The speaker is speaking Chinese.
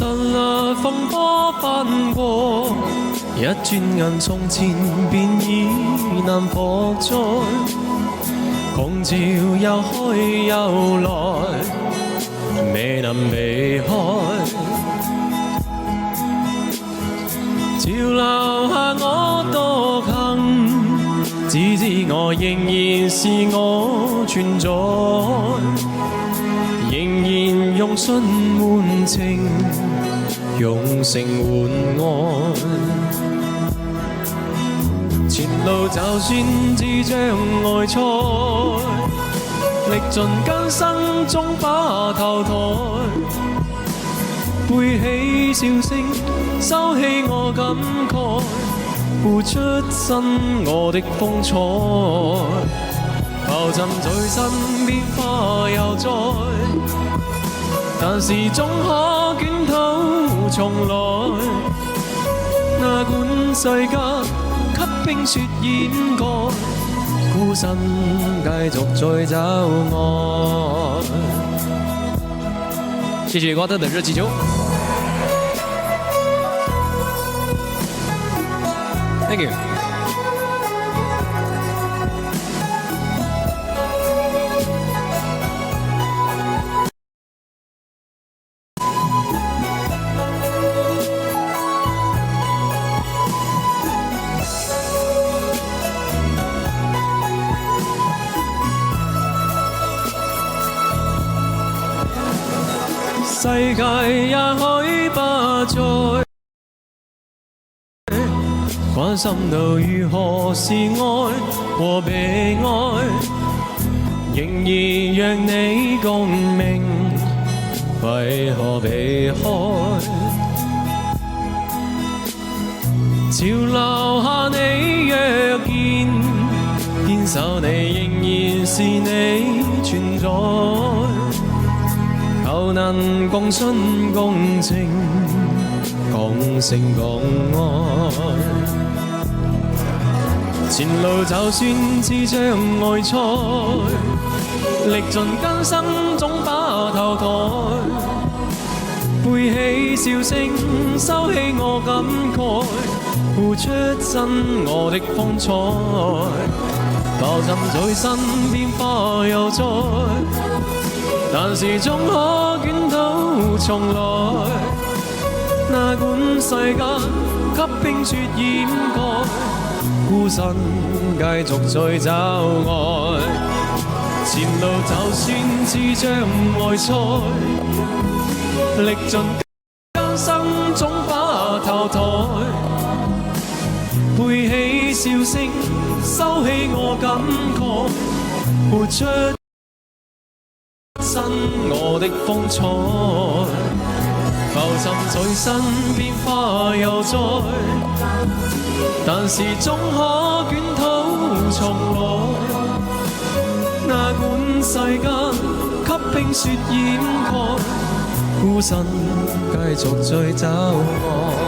神啊，風波翻過，一轉眼從前便已難復再。狂潮又去又來，未能避開。潮流下我獨行，只知我仍然是我存在，仍然用信換情，用誠換愛。前路就算只障礙賽，歷盡艱辛終把頭抬，背起笑聲，收起我感慨，付出真我的風采。浮沉在身邊花又栽，但是終可捲土重來。哪管世間給冰雪掩蓋，孤身繼續在找愛。謝謝瓜特的熱氣球。Thank you。世界也許不再關心到如何是愛和被愛，仍然讓你共鳴，為何避開？潮流下你若見，堅守你仍然是你存在，求能共信共情，共誠共愛。前路就算是障礙賽，歷盡艱辛總把頭抬，背起笑聲，收起我感慨，付出真我的風采。浮沉在身邊花又栽，但是終可捲土重來。哪管世間給冰雪掩蓋，孤身繼續在找愛。前路就算是障礙賽，歷盡艱辛總把頭抬，背起笑聲，收起我感慨，付出真我的風采。浮沉在身邊花又栽，但是終可捲土重來。哪管世間給冰雪掩蓋，孤身繼續在找愛。